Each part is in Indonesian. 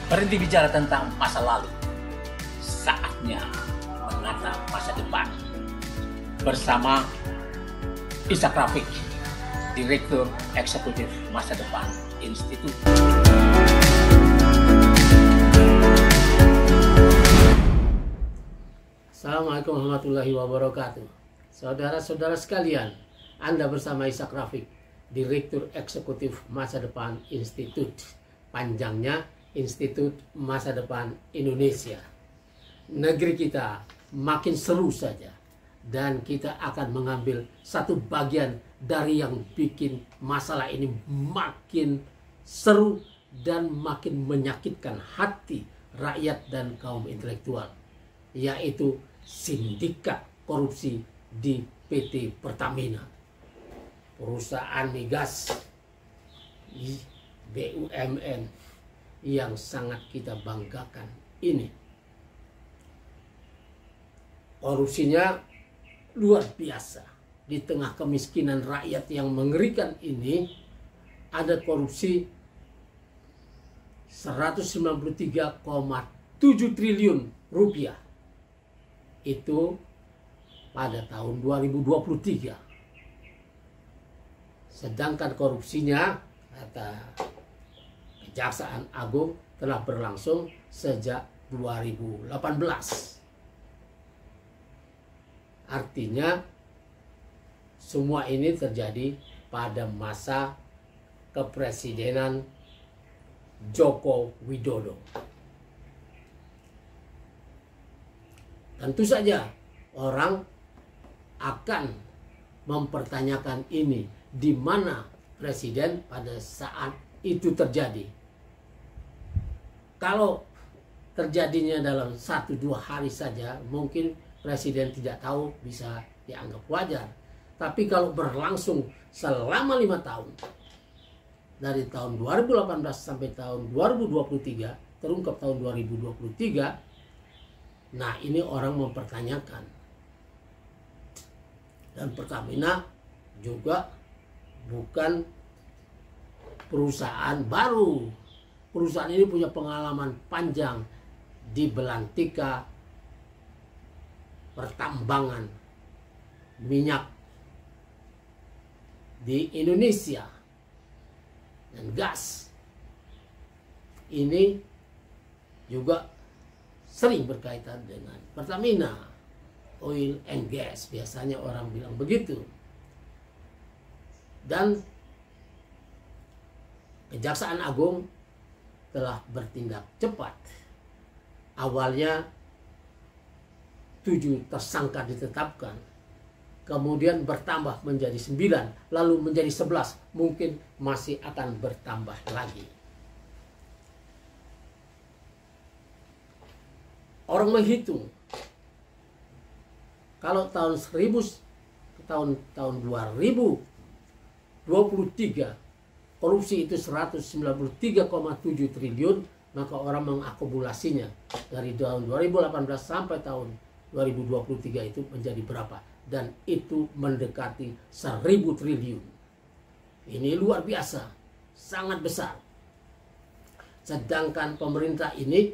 Berhenti bicara tentang masa lalu. Saatnya menata masa depan. Bersama Ishak Rafiq, Direktur Eksekutif Masa Depan Institut. Assalamualaikum warahmatullahi wabarakatuh. Saudara-saudara sekalian, Anda bersama Ishak Rafiq, Direktur Eksekutif Masa Depan Institut. Panjangnya Institut Masa Depan Indonesia. Negeri kita makin seru saja, dan kita akan mengambil satu bagian dari yang bikin masalah ini makin seru dan makin menyakitkan hati rakyat dan kaum intelektual, yaitu sindikat korupsi di PT Pertamina, perusahaan migas BUMN yang sangat kita banggakan ini. Korupsinya luar biasa. Di tengah kemiskinan rakyat yang mengerikan ini, ada korupsi 193,7 triliun rupiah. Itu pada tahun 2023. Sedangkan korupsinya, kata Kejaksaan Agung, telah berlangsung sejak 2018. Artinya semua ini terjadi pada masa kepresidenan Joko Widodo. Tentu saja orang akan mempertanyakan ini, di mana presiden pada saat itu terjadi. Kalau terjadinya dalam 1-2 hari saja, mungkin presiden tidak tahu, bisa dianggap wajar. Tapi kalau berlangsung selama 5 tahun, dari tahun 2018 sampai tahun 2023, terungkap tahun 2023, nah ini orang mempertanyakan. Dan Pertamina juga bukan perusahaan baru. Perusahaan ini punya pengalaman panjang di belantika pertambangan minyak di Indonesia dan gas. Ini juga sering berkaitan dengan Pertamina, oil and gas, biasanya orang bilang begitu. Dan Kejaksaan Agung telah bertindak cepat. Awalnya 7 tersangka ditetapkan, kemudian bertambah menjadi 9, lalu menjadi 11, mungkin masih akan bertambah lagi. Orang menghitung, kalau tahun 2023 korupsi itu 193,7 triliun, maka orang mengakumulasinya dari tahun 2018 sampai tahun 2023 itu menjadi berapa? Dan itu mendekati 1.000 triliun. Ini luar biasa, sangat besar. Sedangkan pemerintah ini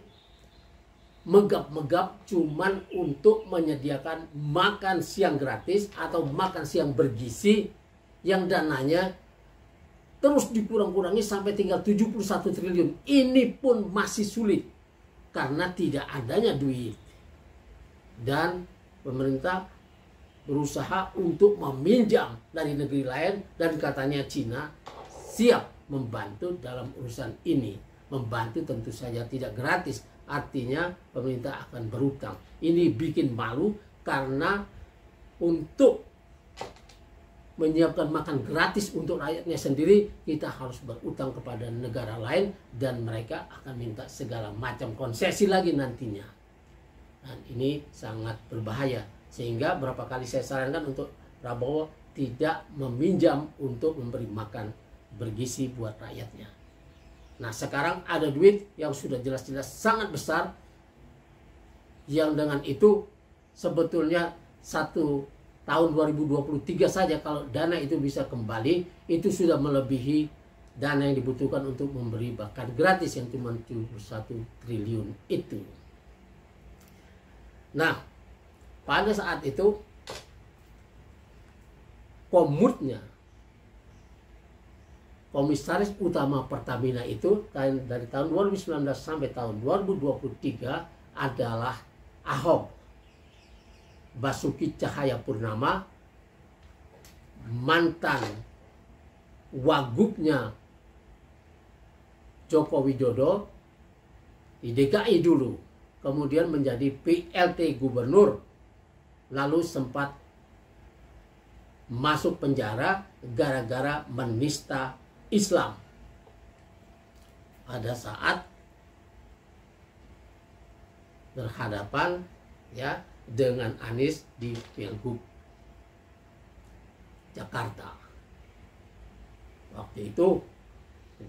megap-megap cuman untuk menyediakan makan siang gratis atau makan siang bergizi yang dananya terus dikurang-kurangi sampai tinggal 71 triliun. Ini pun masih sulit karena tidak adanya duit. Dan pemerintah berusaha untuk meminjam dari negeri lain, dan katanya Cina siap membantu dalam urusan ini. Membantu tentu saja tidak gratis, artinya pemerintah akan berutang. Ini bikin malu karena untuk menyiapkan makan gratis untuk rakyatnya sendiri, kita harus berutang kepada negara lain, dan mereka akan minta segala macam konsesi lagi nantinya. Dan ini sangat berbahaya, sehingga berapa kali saya sarankan untuk Prabowo tidak meminjam untuk memberi makan bergizi buat rakyatnya. Nah, sekarang ada duit yang sudah jelas-jelas sangat besar, yang dengan itu sebetulnya tahun 2023 saja kalau dana itu bisa kembali, itu sudah melebihi dana yang dibutuhkan untuk memberi bahkan gratis yang cuma 71 triliun itu. Nah, pada saat itu komutnya Komisaris Utama Pertamina itu dari tahun 2019 sampai tahun 2023 adalah Ahok, Basuki Cahayapurnama, mantan wagubnya Joko Widodo di DKI dulu, kemudian menjadi PLT gubernur, lalu sempat masuk penjara gara-gara menista Islam pada saat berhadapan ya dengan Anies di Pilgub Jakarta. Waktu itu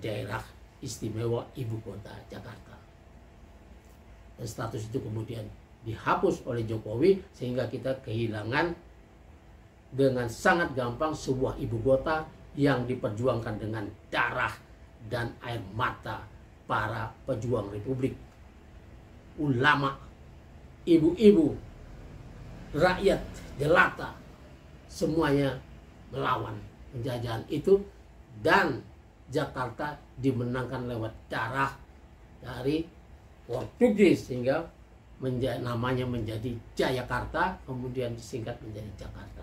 daerah istimewa ibu kota Jakarta. Dan status itu kemudian dihapus oleh Jokowi sehingga kita kehilangan dengan sangat gampang sebuah ibu kota yang diperjuangkan dengan darah dan air mata para pejuang republik, ulama, ibu-ibu, rakyat jelata, semuanya melawan penjajahan itu, dan Jakarta dimenangkan lewat darah dari Portugis sehingga namanya menjadi Jayakarta, kemudian disingkat menjadi Jakarta.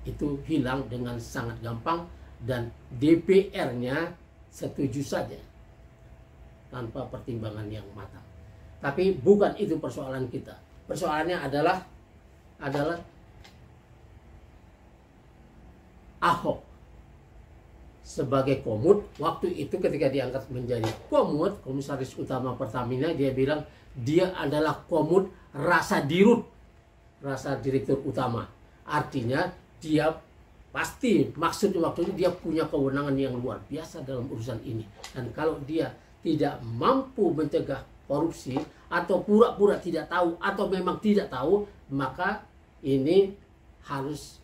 Itu hilang dengan sangat gampang dan DPR-nya setuju saja tanpa pertimbangan yang matang. Tapi bukan itu persoalan kita. Persoalannya adalah Ahok sebagai komut. Waktu itu ketika diangkat menjadi komut, Komisaris Utama Pertamina, dia bilang dia adalah komut rasa dirut, rasa direktur utama. Artinya dia pasti maksudnya waktu itu dia punya kewenangan yang luar biasa dalam urusan ini. Dan kalau dia tidak mampu mencegah korupsi atau pura-pura tidak tahu atau memang tidak tahu, maka ini harus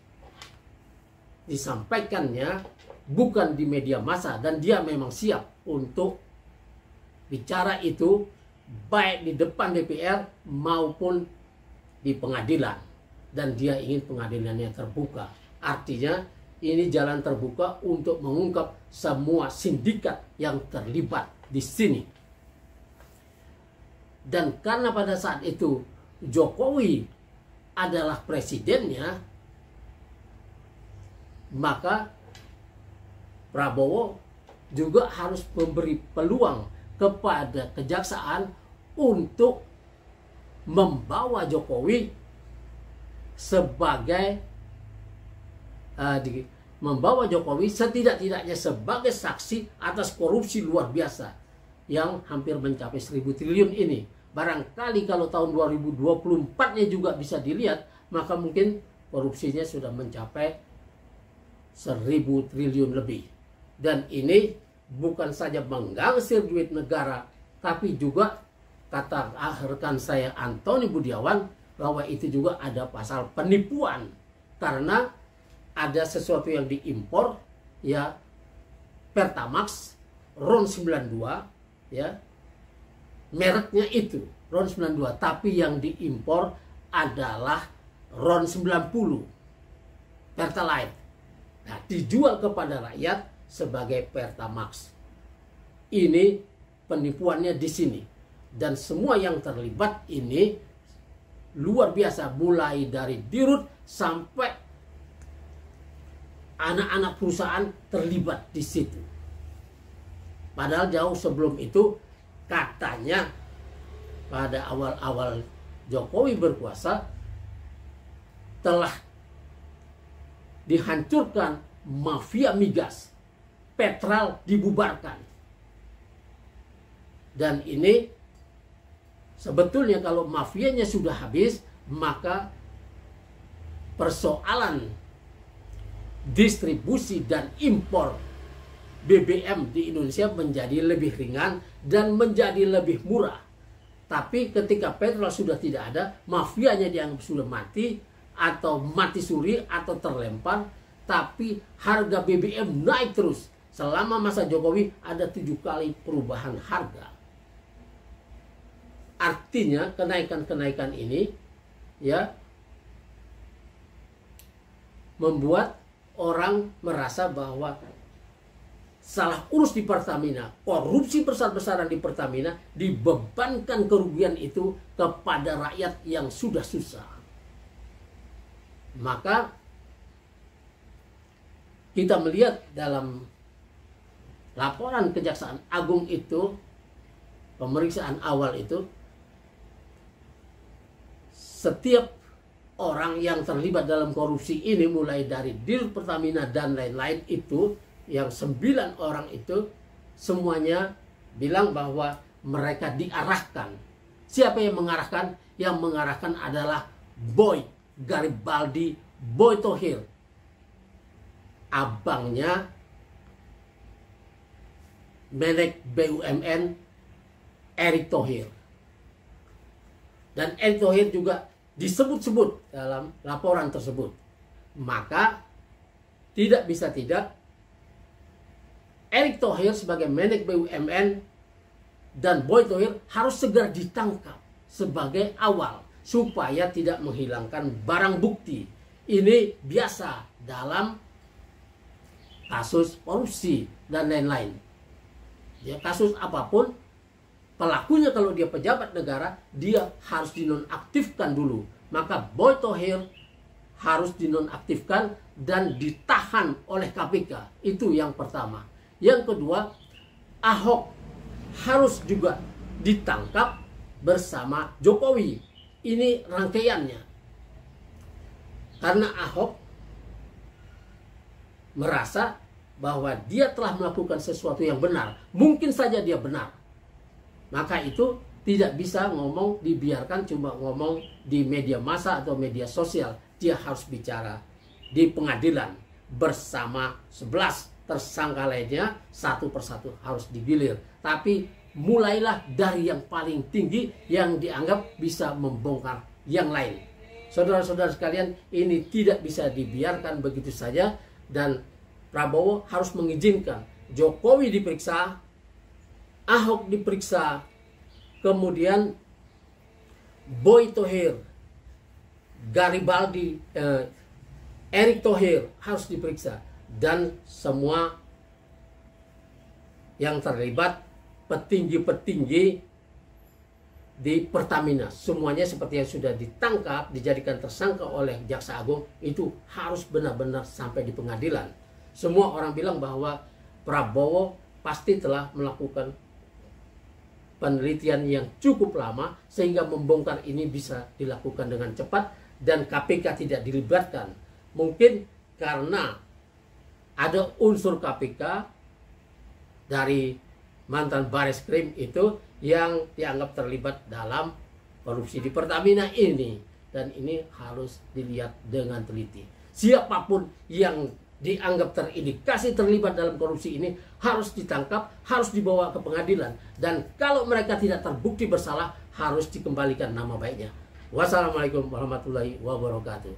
disampaikannya bukan di media massa, dan dia memang siap untuk bicara itu baik di depan DPR maupun di pengadilan, dan dia ingin pengadilannya terbuka. Artinya ini jalan terbuka untuk mengungkap semua sindikat yang terlibat di sini. Dan karena pada saat itu Jokowi adalah presidennya, maka Prabowo juga harus memberi peluang kepada kejaksaan untuk membawa Jokowi sebagai membawa Jokowi setidak-tidaknya sebagai saksi atas korupsi luar biasa yang hampir mencapai 1.000 triliun ini. Barangkali kalau tahun 2024-nya juga bisa dilihat, maka mungkin korupsinya sudah mencapai 1.000 triliun lebih. Dan ini bukan saja menggangsir duit negara, tapi juga kata rekan saya Antoni Budiawan bahwa itu juga ada pasal penipuan, karena ada sesuatu yang diimpor, ya, Pertamax RON 92, ya, mereknya itu RON 92, tapi yang diimpor adalah RON 90 Pertalite. Nah, dijual kepada rakyat sebagai Pertamax. Ini penipuannya di sini, dan semua yang terlibat ini luar biasa, mulai dari dirut sampai anak-anak perusahaan terlibat di situ. Padahal jauh sebelum itu katanya pada awal-awal Jokowi berkuasa telah dihancurkan mafia migas, Petral dibubarkan. Dan ini sebetulnya kalau mafianya sudah habis, maka persoalan distribusi dan impor BBM di Indonesia menjadi lebih ringan dan menjadi lebih murah. Tapi ketika Petral sudah tidak ada, mafianya dianggap sudah mati atau mati suri atau terlempar, tapi harga BBM naik terus selama masa Jokowi ada 7 kali perubahan harga. Artinya kenaikan-kenaikan ini ya membuat orang merasa bahwa salah urus di Pertamina, korupsi besar-besaran di Pertamina, dibebankan kerugian itu kepada rakyat yang sudah susah. Maka kita melihat dalam laporan Kejaksaan Agung itu, pemeriksaan awal itu, setiap orang yang terlibat dalam korupsi ini, mulai dari Dir Pertamina dan lain-lain itu, yang 9 orang itu semuanya bilang bahwa mereka diarahkan. Siapa yang mengarahkan? Yang mengarahkan adalah Boy Garibaldi Boy Thohir, abangnya Menek BUMN Erick Thohir. Dan Erick Thohir juga disebut-sebut dalam laporan tersebut. Maka tidak bisa tidak, Erick Thohir sebagai Menek BUMN dan Boy Thohir harus segera ditangkap sebagai awal supaya tidak menghilangkan barang bukti. Ini biasa dalam kasus korupsi dan lain-lain. Ya, kasus apapun, pelakunya kalau dia pejabat negara, dia harus dinonaktifkan dulu. Maka Boy Thohir harus dinonaktifkan dan ditahan oleh KPK. Itu yang pertama. Yang kedua, Ahok harus juga ditangkap bersama Jokowi. Ini rangkaiannya. Karena Ahok merasa bahwa dia telah melakukan sesuatu yang benar. Mungkin saja dia benar. Maka itu tidak bisa dibiarkan cuma ngomong di media massa atau media sosial. Dia harus bicara di pengadilan bersama 11 tersangka lainnya, satu persatu harus digilir. Tapi mulailah dari yang paling tinggi yang dianggap bisa membongkar yang lain. Saudara-saudara sekalian, ini tidak bisa dibiarkan begitu saja, dan Prabowo harus mengizinkan Jokowi diperiksa, Ahok diperiksa, kemudian Boy Thohir, Garibaldi, Erick Thohir harus diperiksa, dan semua yang terlibat, petinggi-petinggi di Pertamina, semuanya seperti yang sudah ditangkap, dijadikan tersangka oleh Jaksa Agung, itu harus benar-benar sampai di pengadilan. Semua orang bilang bahwa Prabowo pasti telah melakukan penelitian yang cukup lama sehingga membongkar ini bisa dilakukan dengan cepat dan KPK tidak dilibatkan. Mungkin karena ada unsur KPK dari mantan Bareskrim itu yang dianggap terlibat dalam korupsi di Pertamina ini, dan ini harus dilihat dengan teliti. Siapapun yang dianggap terindikasi terlibat dalam korupsi ini harus ditangkap, harus dibawa ke pengadilan, dan kalau mereka tidak terbukti bersalah harus dikembalikan nama baiknya. Wassalamualaikum warahmatullahi wabarakatuh.